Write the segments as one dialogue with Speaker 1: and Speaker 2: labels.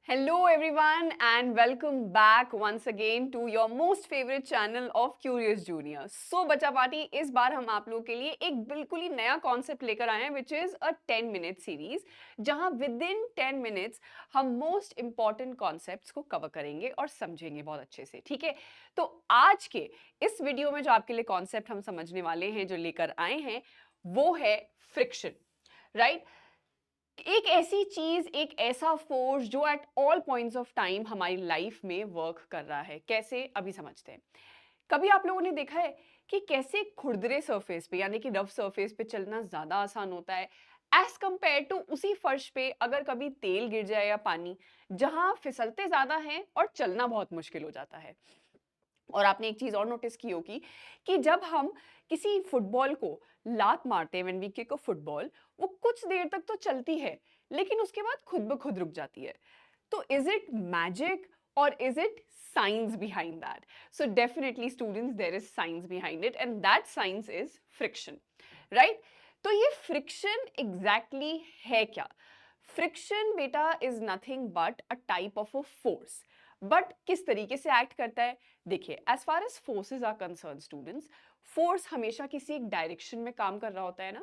Speaker 1: Hello, everyone, and welcome back once again to your most favorite channel of Curious Junior. So, बच्चा party इस बार हम आप लोगों के लिए एक बिल्कुल ही नया कॉन्सेप्ट लेकर आए हैं which is a 10-minute series जहां विद इन 10 मिनट्स हम मोस्ट इंपॉर्टेंट कॉन्सेप्ट्स को कवर करेंगे और समझेंगे बहुत अच्छे से। ठीक है, तो आज के इस वीडियो में जो आपके लिए कॉन्सेप्ट हम समझने वाले हैं, जो लेकर आए हैं, वो है फ्रिक्शन, राइट? एक ऐसी चीज, एक ऐसा फोर्स जो eight all points of time हमारी लाइफ में वर्क कर रहा है। कैसे, अभी समझते हैं। कभी आप लोगों ने देखा है कि कैसे खुरदरे सरफेस पे यानी कि रफ सरफेस पे चलना ज्यादा आसान होता है एज कंपेयर टू उसी फर्श पे अगर कभी तेल गिर जाए या पानी, जहां फिसलते ज्यादा हैं और चलना बहुत मुश्किल हो जाता है। और आपने एक चीज और नोटिस की होगी कि जब हम किसी फुटबॉल को लात मारते हैं, when we kick a football, वो कुछ देर तक तो चलती है लेकिन उसके बाद खुद ब खुद रुक जाती है। तो इज इट मैजिक और is it science behind that? So definitely students, there is science behind it and that science is friction, right? तो ये फ्रिक्शन एग्जैक्टली है क्या? फ्रिक्शन बेटा is nothing but a type of a force. But किस तरीके से act करता है? देखिए, as far as forces are concern students, force हमेशा किसी एक डायरेक्शन में काम कर रहा होता है ना।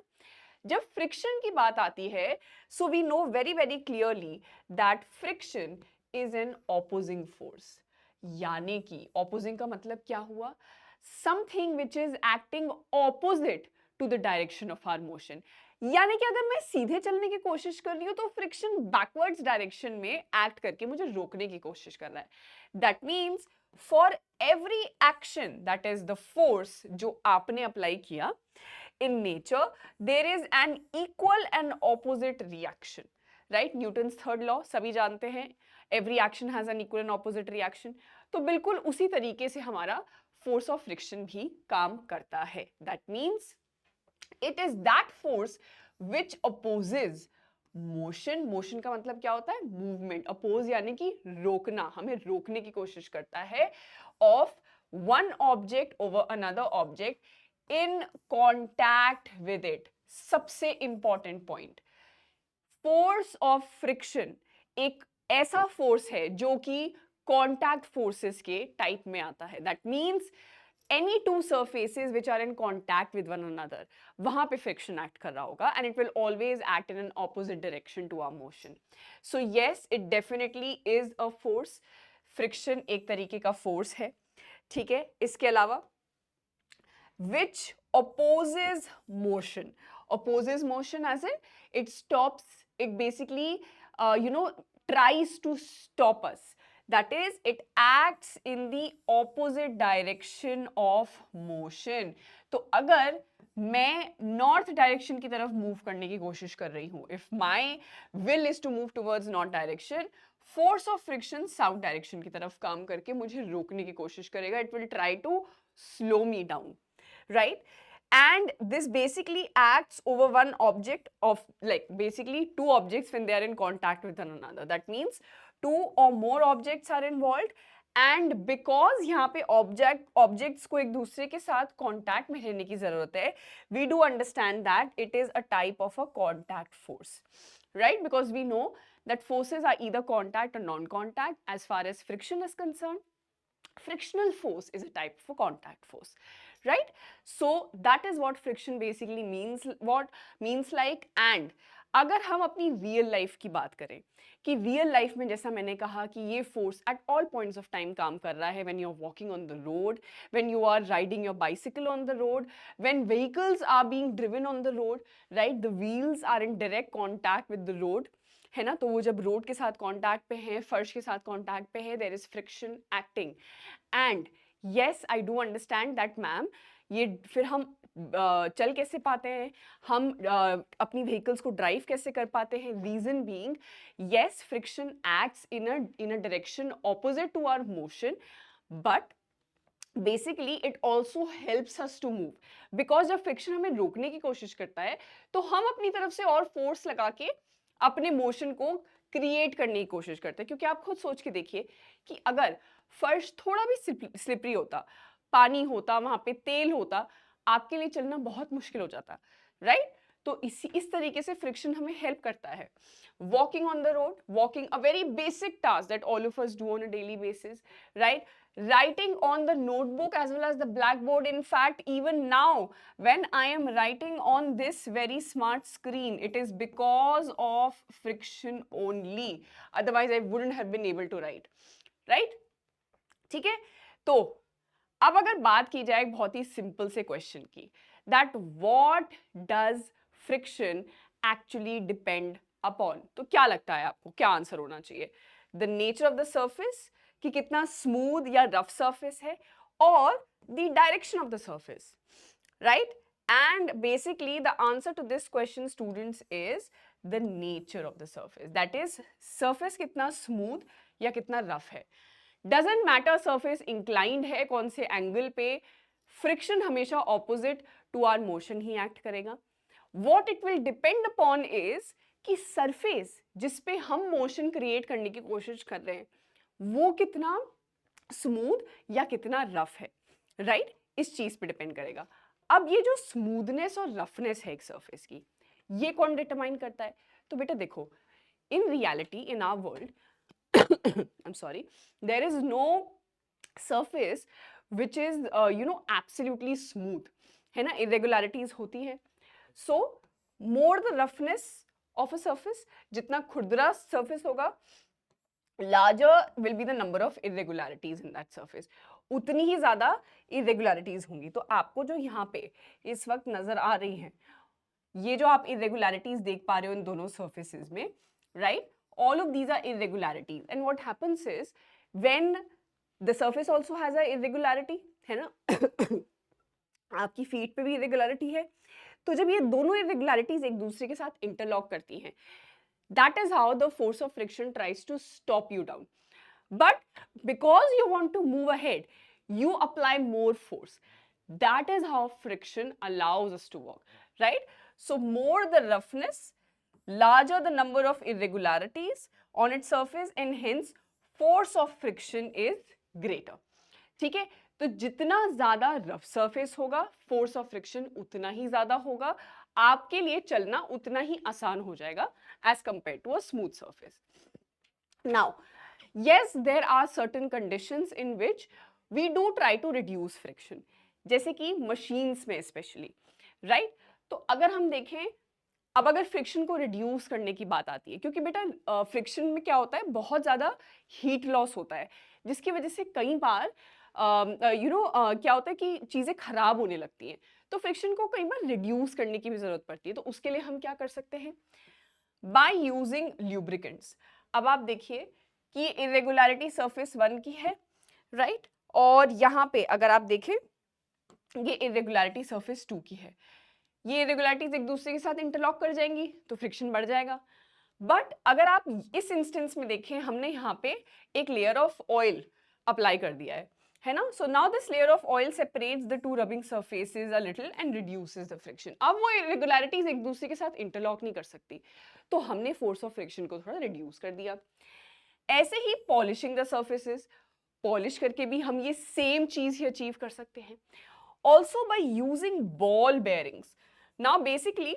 Speaker 1: जब फ्रिक्शन की बात आती है, so we know very very clearly that friction is an opposing force. यानी कि ऑपोजिंग का मतलब क्या हुआ? Something which is acting opposite to the direction of our motion. यानी कि अगर मैं सीधे चलने की कोशिश कर रही हूं तो फ्रिक्शन बैकवर्ड्स डायरेक्शन में एक्ट करके मुझे रोकने की कोशिश कर रहा है। That means for every action, that is the force जो आपने अप्लाई किया in nature, there is an equal and opposite reaction, right? Newton's third law सभी जानते हैं, every action has an equal and opposite reaction। तो बिल्कुल उसी तरीके से हमारा force of friction भी काम करता है। That means it is that force which opposes motion। motion का मतलब क्या होता है? movement। oppose यानी कि रोकना, हमें रोकने की कोशिश करता है of one object over another object in contact with it। सबसे important point, force of friction एक ऐसा फोर्स है जो कि कॉन्टैक्ट फोर्सेस के टाइप में आता है। That means any two surfaces which are in contact with one another, वहां पे friction act कर रहा होगा and it will always act in an opposite direction to our motion। So yes, it definitely is a force। friction एक तरीके का force है, ठीक है। इसके अलावा which opposes motion। opposes motion as in it stops, it basically tries to stop us। that is, it acts in the opposite direction of motion। तो अगर मैं नॉर्थ डायरेक्शन की तरफ मूव करने की कोशिश कर रही हूं, if my will is to move towards north direction, force of friction south direction की तरफ काम करके मुझे रोकने की कोशिश करेगा। It will try to slow me down, right? And this basically acts over one object of, like, basically two objects when they are in contact with one another। that means two or more objects are involved and because यहाँ पे objects को एक दूसरे के साथ contact में रहने की जरूरत है, we do understand that it is a type of a contact force, right? because we know that forces are either contact or non-contact। as far as friction is concerned, frictional force is a type of a contact force, right? So that is what friction basically means, what means like। and अगर हम अपनी real life की बात करें कि real life में, जैसा मैंने कहा कि ये force at all points of time काम कर रहा है, when you are walking on the road, when you are riding your bicycle on the road, when vehicles are being driven on the road, right? The wheels are in direct contact with the road, है ना? तो वो जब road के साथ contact पे है, फर्श के साथ कांटेक्ट पे है, there is friction acting. And yes, I do understand that ma'am, ये फिर हम चल कैसे पाते हैं, हम अपनी व्हीकल्स को ड्राइव कैसे कर पाते हैं? Reason being, yes, friction acts in a direction opposite to our motion, but basically it also helps us to move. Because जब फ्रिक्शन हमें रोकने की कोशिश करता है तो हम अपनी तरफ से और फोर्स लगा के अपने मोशन को क्रिएट करने की कोशिश करते हैं। क्योंकि आप खुद सोच के देखिए कि अगर फर्श थोड़ा भी स्लिपरी होता, पानी होता, वहां पे तेल होता, आपके लिए चलना बहुत मुश्किल हो जाता, राइट? तो इस तरीके से फ्रिक्शन हमें हेल्प करता है. Walking on the road, walking, a very basic task that all of us do on a daily basis, right? Writing on the notebook as well as the blackboard. In fact, even now, when I am writing on this very smart screen, it is because of friction only. Otherwise, I wouldn't have been able to write, right? ठीक है. तो अब अगर बात की जाए एक बहुत ही सिंपल से क्वेश्चन की, that what does friction actually depend upon, तो क्या लगता है आपको क्या आंसर होना चाहिए? The nature of the surface, कि कितना स्मूथ या रफ सर्फेस है, और the direction of the surface, right? And basically the answer to this question, students, is the nature of the surface. That is, surface कितना smooth या कितना rough है. Doesn't matter surface inclined है कौन से angle पे, friction हमेशा opposite to our motion he act करेगा. What it will depend upon is कि surface जिस पे हम motion create करने की कोशिश कर रहे हैं, वो कितना smooth या कितना rough है, right? इस चीज पे डिपेंड करेगा. अब ये जो स्मूथनेस और रफनेस है एक सरफेस की, ये कौन डिटरमाइन करता है? तो बेटा देखो, in reality in our world, I am sorry, there is no surface which is absolutely smooth, है ना, इरेगुलरिटीज होती हैं. So more the roughness of a surface, जितना खुरदरा सरफेस होगा, larger will be the number of irregularities in that surface, उतनी ही ज़्यादा irregularities होंगी. तो आपको जो यहाँ पे इस वक्त नज़र आ रही हैं, ये जो आप irregularities देख पा रहे हो इन दोनों surfaces में, right? All of these are irregularities, and what happens is when the surface also has a irregularity, है ना, आपकी feet पे भी irregularity है, तो जब ये दोनों irregularities एक दूसरे के साथ interlock करती हैं, that is how the force of friction tries to stop you down. But because you want to move ahead, you apply more force. That is how friction allows us to walk, right? So more the roughness, larger the number of irregularities on its surface, and hence force of friction is greater. ठीक है, तो जितना ज्यादा rough surface होगा, force of friction उतना ही ज्यादा होगा, आपके लिए चलना उतना ही आसान हो जाएगा as compared to a smooth surface. Now, yes, there are certain conditions in which we do try to reduce friction, जैसे कि machines में especially, right? तो अगर हम देखें, अब अगर फ्रिक्शन को रिड्यूस करने की बात आती है, क्योंकि बेटा फ्रिक्शन में क्या होता है, बहुत ज़्यादा हीट लॉस होता है, जिसकी वजह से कई बार क्या होता है कि चीज़ें खराब होने लगती हैं. तो फ्रिक्शन को कई बार रिड्यूस करने की भी ज़रूरत पड़ती है. तो उसके लिए हम क्या कर सकते हैं? By using lubricants. अब आप देखिए कि इरेगुलरिटी सरफेस 1 की है, राइट? और यहाँ पे अगर आप देखें, ये इरेगुलरिटी सरफेस 2 की है. ये इरेगुलरिटीज एक दूसरे के साथ इंटरलॉक कर जाएंगी तो फ्रिक्शन बढ़ जाएगा. बट अगर आप इस इंस्टेंस में देखें, हमने यहाँ पे एक लेयर ऑफ ऑयल अप्लाई कर दिया है ना. So now this layer of oil separates the two rubbing surfaces a little and reduces the friction. अब वो इरेगुलरिटीज एक दूसरे के साथ इंटरलॉक नहीं कर सकती, तो हमने फोर्स ऑफ फ्रिक्शन को थोड़ा रिड्यूस कर दिया. ऐसे ही पॉलिशिंग द सर्फेसेस, पॉलिश करके भी हम ये सेम चीज ही अचीव कर सकते हैं. Also by using ball bearings. Now basically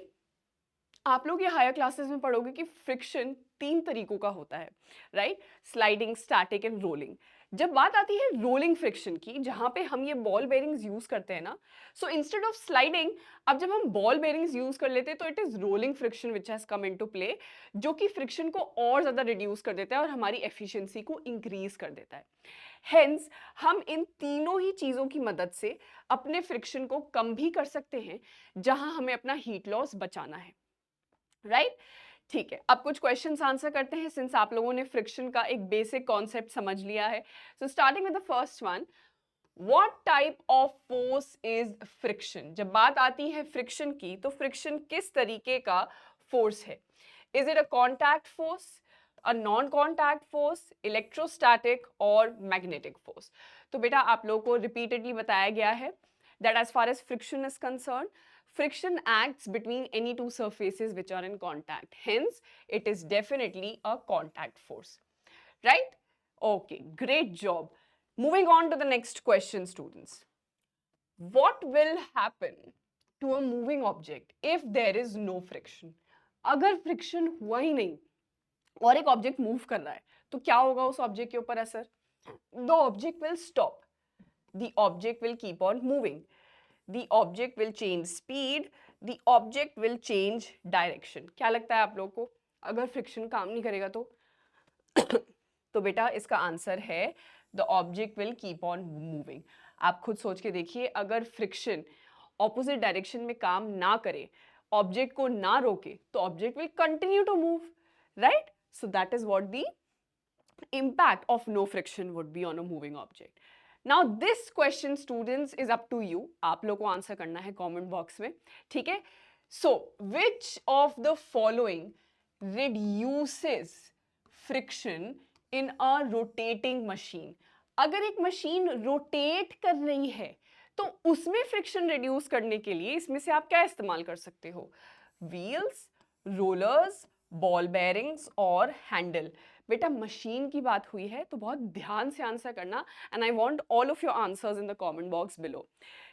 Speaker 1: आप लोग ये हायर क्लासेस में पढ़ोगे कि फ्रिक्शन 3 तरीकों का होता है, right? Sliding, static and rolling. जब बात आती है रोलिंग फ्रिक्शन की, जहां पे हम ये बॉल बेयरिंग्स यूज करते हैं ना, सो इंस्टेड ऑफ स्लाइडिंग, अब जब हम बॉल बेयरिंग्स यूज कर लेते हैं तो it is rolling friction which has come into play, जो कि फ्रिक्शन को और ज्यादा रिड्यूस कर देता है और हमारी एफिशिएंसी को इंक्रीज कर देता है. हेंस हम इन तीनों ही चीजों की मदद से अपने फ्रिक्शन को कम भी कर सकते हैं, जहां हमें अपना हीट लॉस बचाना है, राइट? ठीक है, अब कुछ क्वेश्चंस आंसर करते हैं, सिंस आप लोगों ने फ्रिक्शन का एक बेसिक कॉन्सेप्ट समझ लिया है. So starting with the first one, what type of force is friction? जब बात आती है फ्रिक्शन की, तो फ्रिक्शन किस तरीके का फोर्स है? Is it a contact force, a non-contact force, electrostatic और magnetic force? तो बेटा आप लोगों को repeatedly बताया गया है that as far as friction is concerned, friction acts between any two surfaces which are in contact. Hence, it is definitely a contact force. Right? Okay, great job. Moving on to the next question, students. What will happen to a moving object if there is no friction? अगर friction हुआ ही नहीं और एक object move कर रहा है तो क्या होगा उस ऑब्जेक्ट के ऊपर असर? The object will stop, the object will keep on moving, the object will change speed, the object will change direction. क्या लगता है आप लोग को, अगर फ्रिक्शन काम नहीं करेगा तो? तो बेटा इसका आंसर है the object will keep on moving. आप खुद सोच के देखिए, अगर फ्रिक्शन ऑपोजिट डायरेक्शन में काम ना करे, ऑब्जेक्ट को ना रोके, तो object will continue to move, right? So that is what the impact of no friction would be on a moving object. Now this question students is up to you, आप लोग को आंसर करना है comment box में, ठीक है? So which of the following reduces friction in a rotating machine? अगर एक मशीन रोटेट कर रही है तो उसमें फ्रिक्शन रिड्यूस करने के लिए इसमें से आप क्या इस्तेमाल कर सकते हो? व्हील्स, रोलर्स, बॉल बेयरिंग्स और हैंडल। बेटा मशीन की बात हुई है तो बहुत ध्यान से आंसर करना, and I want all of your answers in the comment box below,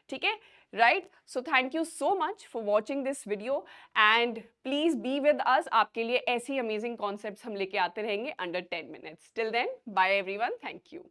Speaker 1: ठीक है? Right, so thank you so much for watching this video and please be with us. आपके लिए ऐसी अमेजिंग कॉन्सेप्ट्स हम लेके आते रहेंगे under 10 minutes. Till then bye everyone, thank you.